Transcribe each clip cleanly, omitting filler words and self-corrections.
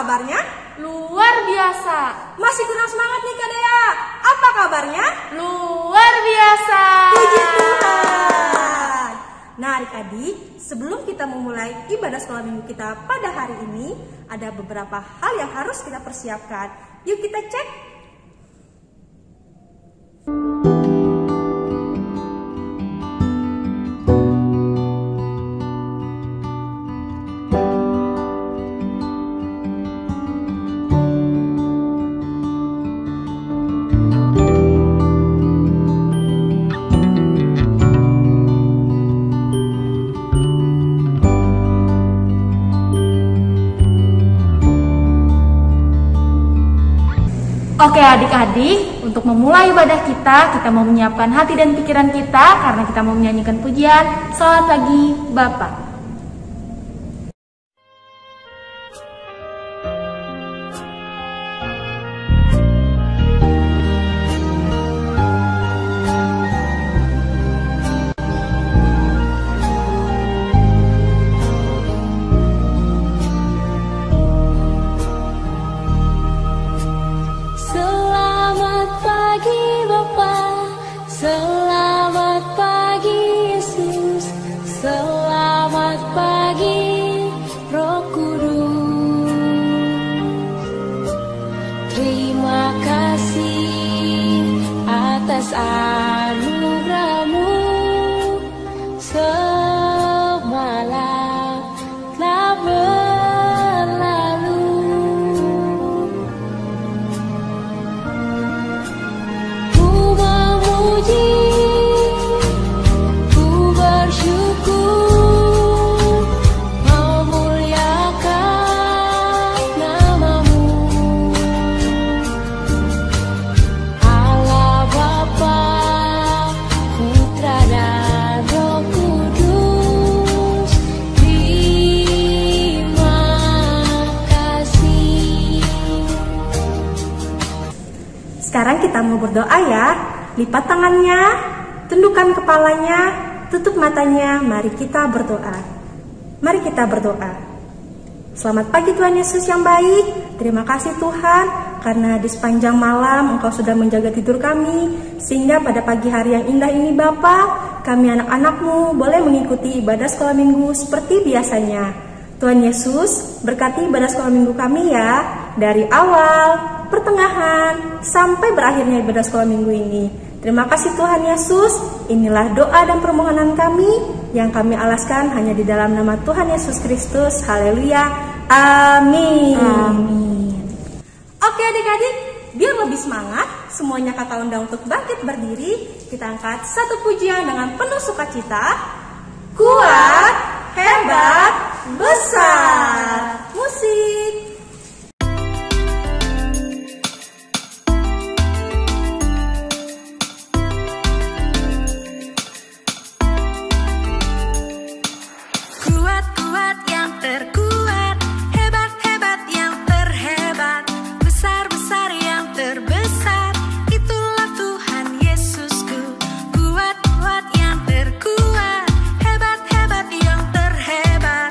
kabarnya? Luar biasa. Masih kurang semangat nih Kak Dea. Apa kabarnya? Luar biasa. Puji Tuhan. Nah adik-adik, sebelum kita memulai ibadah sekolah minggu kita pada hari ini, ada beberapa hal yang harus kita persiapkan. Yuk kita cek. Oke adik-adik, untuk memulai ibadah kita mau menyiapkan hati dan pikiran kita karena kita mau menyanyikan pujian. Selamat pagi Bapak. Selamat pagi Yesus, selamat pagi Roh Kudus. Terima kasih atas anugerah-Mu semalam telah berlalu. Ku memuji, ku bersyukur, memuliakan nama-Mu. Allah Bapa, Putra dan Roh Kudus, terima kasih. Sekarang kita mau berdoa ya. Lipat tangannya, tundukkan kepalanya, tutup matanya. Mari kita berdoa. Mari kita berdoa. Selamat pagi Tuhan Yesus yang baik. Terima kasih Tuhan karena di sepanjang malam Engkau sudah menjaga tidur kami, sehingga pada pagi hari yang indah ini Bapa, kami anak-anak-Mu boleh mengikuti ibadah sekolah minggu seperti biasanya. Tuhan Yesus berkati ibadah sekolah minggu kami ya, dari awal, pertengahan, sampai berakhirnya ibadah sekolah minggu ini. Terima kasih Tuhan Yesus. Inilah doa dan permohonan kami yang kami alaskan hanya di dalam nama Tuhan Yesus Kristus. Haleluya. Amin. Amin. Oke adik-adik, biar lebih semangat, semuanya kata undang untuk bangkit berdiri. Kita angkat satu pujian dengan penuh sukacita. Kuat, hebat, besar. Musik. Kuat-kuat yang terkuat, hebat-hebat yang terhebat, besar-besar yang terbesar, itulah Tuhan Yesusku. Kuat-kuat yang terkuat, hebat-hebat yang terhebat.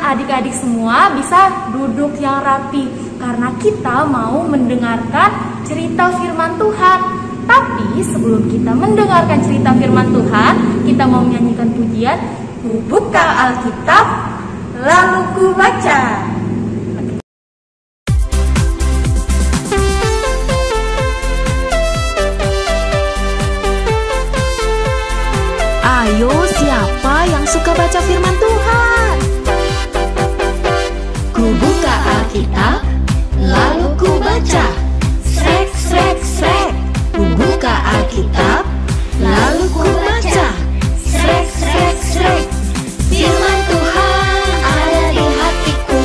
adik-adik semua bisa duduk yang rapi karena kita mau mendengarkan cerita firman Tuhan. Tapi sebelum kita mendengarkan cerita firman Tuhan, kita mau menyanyikan pujian, Ku buka Alkitab, lalu ku baca. Ayo, siapa yang suka baca firman Tuhan? Ku buka Alkitab, lalu ku baca. Srek, srek, srek. Ku buka Alkitab, lalu ku baca. Srek, srek, srek. Firman Tuhan ada di hatiku,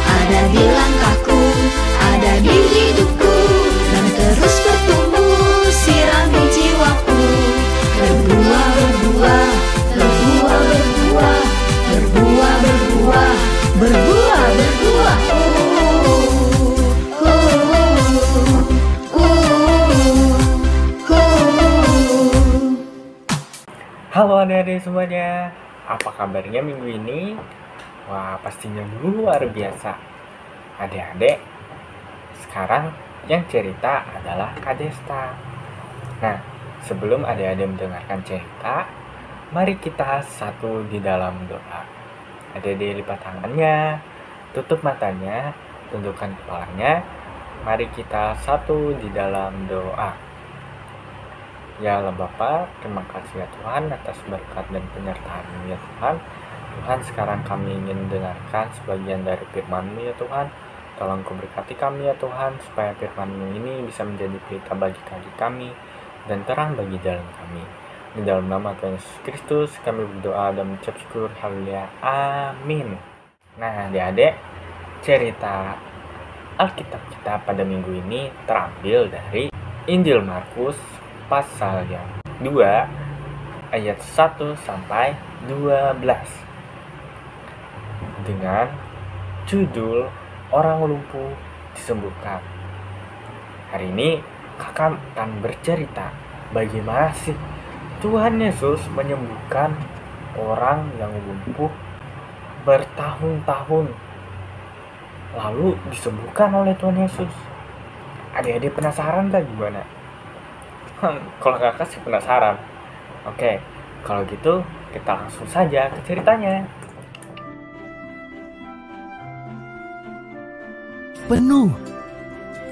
ada di langkahku, ada di hidupku, dan terus bertumbuh sirami jiwaku. Berbuah, berbuah, berbuah, berbuah, berbuah, berbuah, berbuah, berbuah. Halo adik-adik semuanya, apa kabarnya minggu ini? Wah, pastinya luar biasa. Adik-adik, sekarang yang cerita adalah Kak Desta. Nah, sebelum adik-adik mendengarkan cerita, mari kita satu di dalam doa. Adik-adik lipat tangannya, tutup matanya, tundukkan kepalanya. Mari kita satu di dalam doa. Ya Allah Bapa, terima kasih ya Tuhan atas berkat dan penyertaan-Mu ya Tuhan. Tuhan, sekarang kami ingin mendengarkan sebagian dari firman-Mu ya Tuhan. Tolong Kau berkati kami ya Tuhan, supaya firman-Mu ini bisa menjadi pelita bagi kaki kami dan terang bagi jalan kami. Di dalam nama Tuhan Yesus Kristus kami berdoa dan mengucap syukur. Haleluya. Amin. Nah, adik-adik, cerita Alkitab kita pada minggu ini terambil dari Injil Markus pasal yang 2 ayat 1 sampai 12 dengan judul Orang Lumpuh Disembuhkan. Hari ini kakak akan bercerita bagaimana sih Tuhan Yesus menyembuhkan orang yang lumpuh bertahun-tahun, lalu disembuhkan oleh Tuhan Yesus. Adik-adik penasaran gak gimana? Kalau kakak sih penasaran. Oke, kalau gitu kita langsung saja ke ceritanya. Penuh.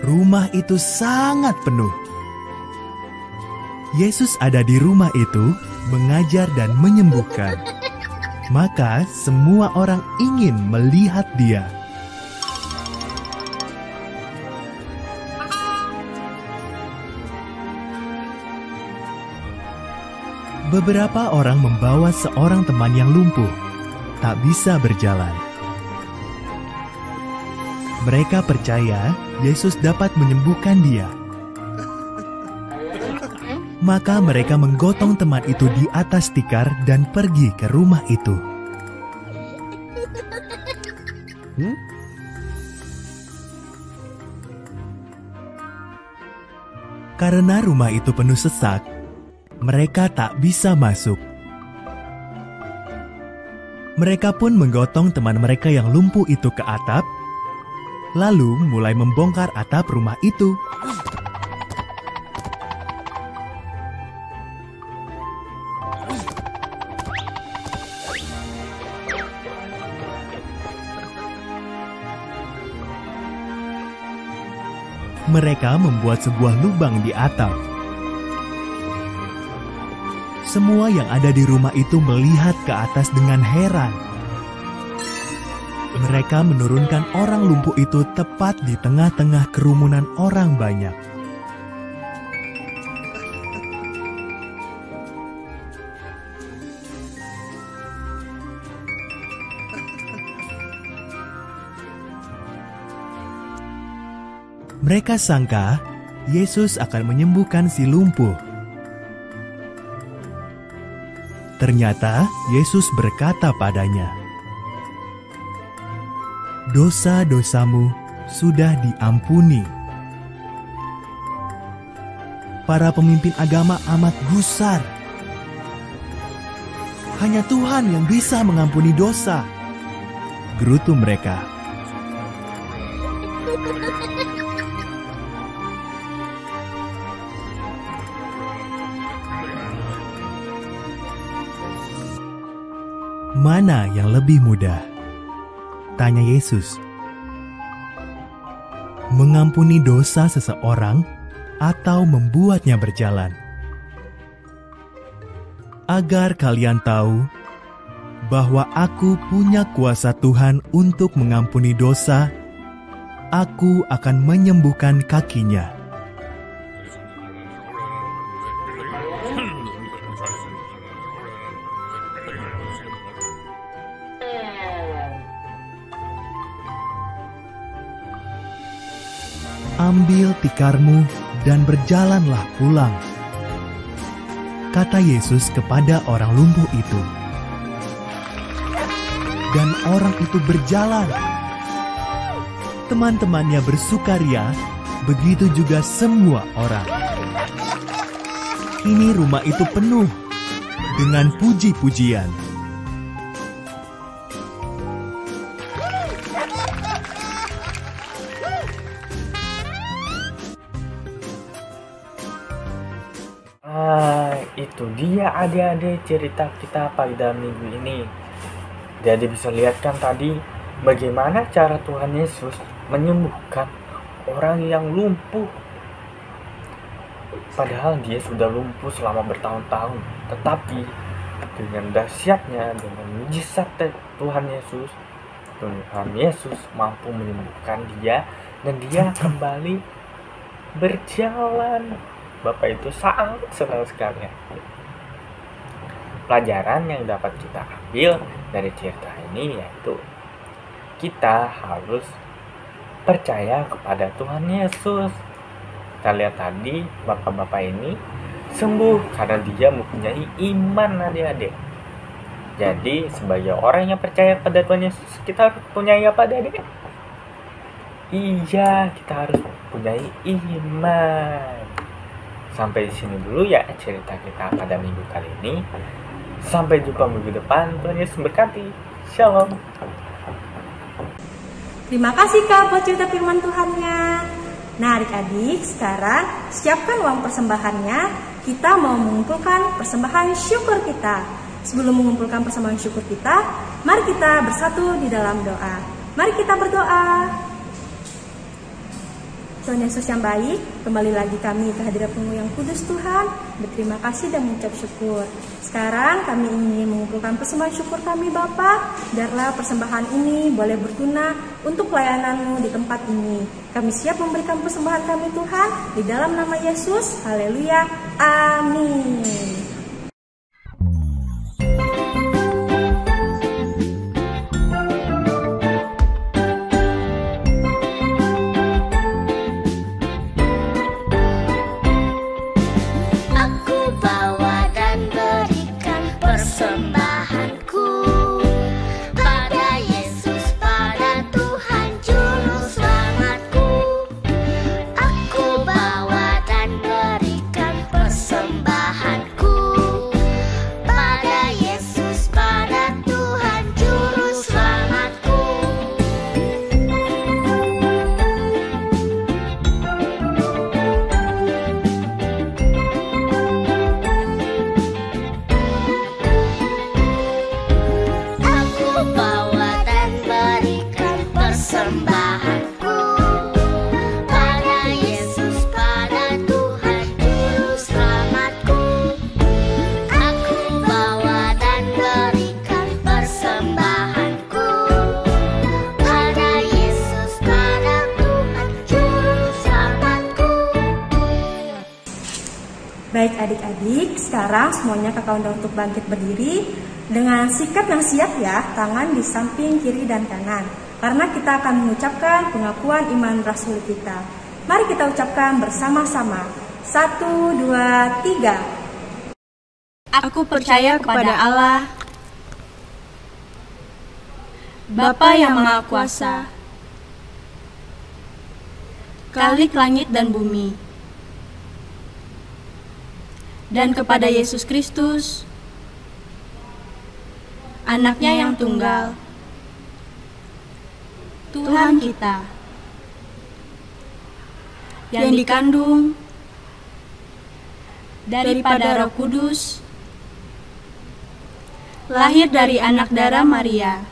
Rumah itu sangat penuh. Yesus ada di rumah itu, mengajar dan menyembuhkan. Maka semua orang ingin melihat Dia. Beberapa orang membawa seorang teman yang lumpuh, tak bisa berjalan. Mereka percaya Yesus dapat menyembuhkan dia. Maka mereka menggotong teman itu di atas tikar dan pergi ke rumah itu. Karena rumah itu penuh sesak, mereka tak bisa masuk. Mereka pun menggotong teman mereka yang lumpuh itu ke atap, lalu mulai membongkar atap rumah itu. Mereka membuat sebuah lubang di atap. Semua yang ada di rumah itu melihat ke atas dengan heran. Mereka menurunkan orang lumpuh itu tepat di tengah-tengah kerumunan orang banyak. Mereka sangka Yesus akan menyembuhkan si lumpuh. Ternyata Yesus berkata padanya, "Dosa-dosamu sudah diampuni." Para pemimpin agama amat gusar. Hanya Tuhan yang bisa mengampuni dosa. gerutu mereka. Mana yang lebih mudah? Tanya Yesus. Mengampuni dosa seseorang atau membuatnya berjalan? Agar kalian tahu bahwa aku punya kuasa Tuhan untuk mengampuni dosa, aku akan menyembuhkan kakinya. Ambil tikarmu dan berjalanlah pulang, kata Yesus kepada orang lumpuh itu. Dan orang itu berjalan. Teman-temannya bersukaria, begitu juga semua orang. Kini rumah itu penuh dengan puji-pujian. Itu dia adik-adik cerita kita pada minggu ini. Jadi bisa lihat kan tadi bagaimana cara Tuhan Yesus menyembuhkan orang yang lumpuh. Padahal dia sudah lumpuh selama bertahun-tahun. Tetapi dengan dahsyatnya, dengan mujizat Tuhan Yesus mampu menyembuhkan dia. Dan dia kembali berjalan. Bapak itu sangat senang sekali. Pelajaran yang dapat kita ambil dari cerita ini yaitu kita harus percaya kepada Tuhan Yesus. Kita lihat tadi bapak-bapak ini sembuh karena dia mempunyai iman, adik-adik. Jadi sebagai orang yang percaya pada Tuhan Yesus, kita harus punya apa, adik-adik? Iya, kita harus punya iman. Sampai di sini dulu ya cerita kita pada minggu kali ini. Sampai jumpa minggu depan. Tuhan Yesus berkati. Shalom. Terima kasih Kak buat cerita firman Tuhannya. Nah adik-adik, sekarang siapkan uang persembahannya. Kita mau mengumpulkan persembahan syukur kita. Sebelum mengumpulkan persembahan syukur kita, mari kita bersatu di dalam doa. Mari kita berdoa. Tuhan Yesus yang baik, kembali lagi kami ke hadirat-Mu yang kudus Tuhan, berterima kasih dan mengucap syukur. Sekarang kami ingin mengumpulkan persembahan syukur kami Bapa, biarlah persembahan ini boleh berguna untuk pelayanan-Mu di tempat ini. Kami siap memberikan persembahan kami Tuhan, di dalam nama Yesus, haleluya, amin. Baik adik-adik, sekarang semuanya kakak undang untuk bangkit berdiri dengan sikap yang siap ya, tangan di samping kiri dan kanan. Karena kita akan mengucapkan pengakuan iman rasul kita. Mari kita ucapkan bersama-sama. 1, 2, 3. Aku percaya kepada Allah, Bapa yang Maha Kuasa, Khalik langit dan bumi, dan kepada Yesus Kristus, Anaknya yang tunggal, Tuhan kita, yang dikandung daripada Roh Kudus, lahir dari anak darah Maria,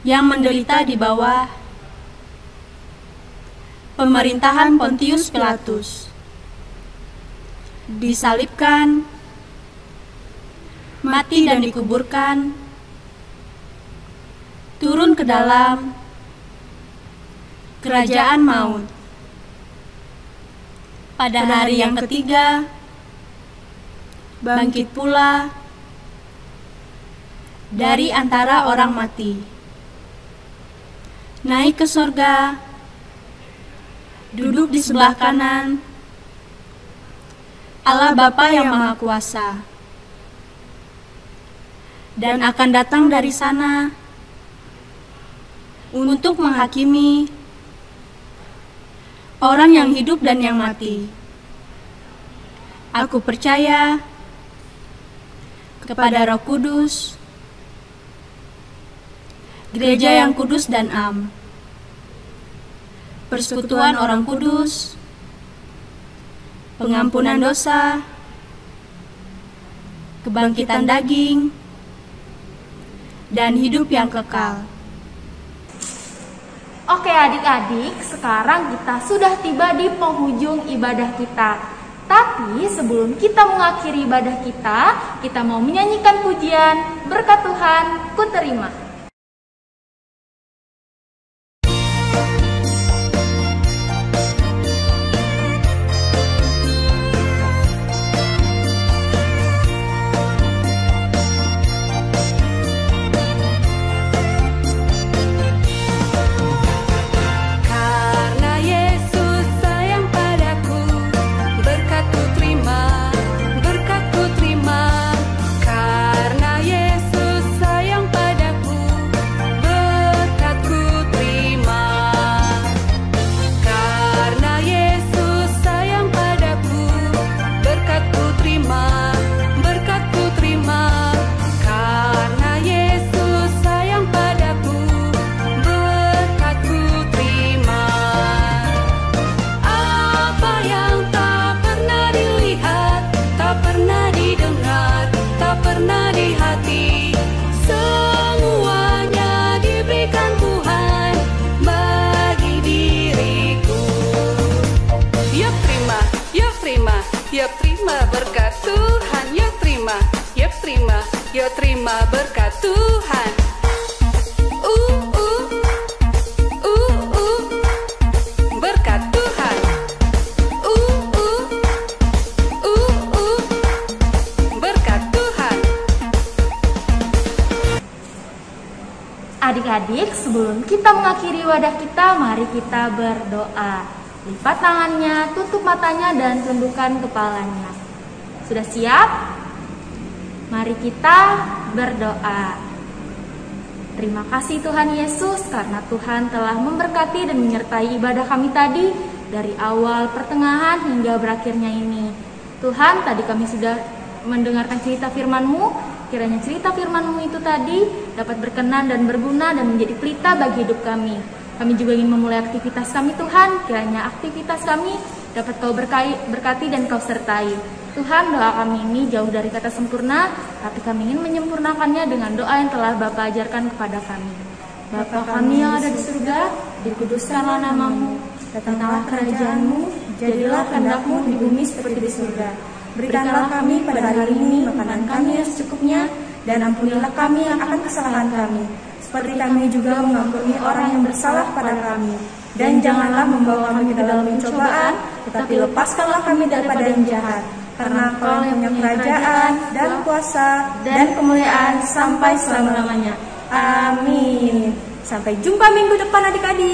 yang menderita di bawah pemerintahan Pontius Pilatus, disalibkan, mati dan dikuburkan, turun ke dalam kerajaan maut. Pada hari yang ketiga, bangkit pula dari antara orang mati, naik ke sorga, duduk di sebelah kanan Allah Bapa yang Maha Kuasa, dan akan datang dari sana untuk menghakimi orang yang hidup dan yang mati. Aku percaya kepada Roh Kudus, gereja yang kudus dan am, persekutuan orang kudus, pengampunan dosa, kebangkitan daging, dan hidup yang kekal. Oke adik-adik, sekarang kita sudah tiba di penghujung ibadah kita. Tapi sebelum kita mengakhiri ibadah kita mau menyanyikan pujian Berkat Tuhan Ku Terima. Yo terima berkat Tuhan. Berkat Tuhan. Berkat Tuhan. Adik-adik, sebelum kita mengakhiri wadah kita, mari kita berdoa. Lipat tangannya, tutup matanya, dan tundukkan kepalanya. Sudah siap? Mari kita berdoa. Terima kasih Tuhan Yesus karena Tuhan telah memberkati dan menyertai ibadah kami tadi dari awal, pertengahan, hingga berakhirnya ini. Tuhan, tadi kami sudah mendengarkan cerita firman-Mu. Kiranya cerita firman-Mu itu tadi dapat berkenan dan berguna dan menjadi pelita bagi hidup kami. Kami juga ingin memulai aktivitas kami Tuhan. Kiranya aktivitas kami dapat Kau berkati dan Kau sertai. Tuhan, doa kami ini jauh dari kata sempurna, tapi kami ingin menyempurnakannya dengan doa yang telah Bapa ajarkan kepada kami. Bapa kami yang ada di surga, dikuduskanlah nama-Mu, datanglah kerajaan-Mu, jadilah kehendak-Mu di bumi seperti di surga. Berikanlah kami pada hari ini makanan kami yang secukupnya, dan ampunilah kami akan kesalahan kami, seperti kami juga mengampuni orang yang bersalah pada kami. Dan janganlah membawa kami ke dalam pencobaan, tetapi lepaskanlah kami daripada yang jahat. Karena Kau yang punya kerajaan dan kuasa dan kemuliaan sampai selama-lamanya. Amin. Sampai jumpa minggu depan adik-adik.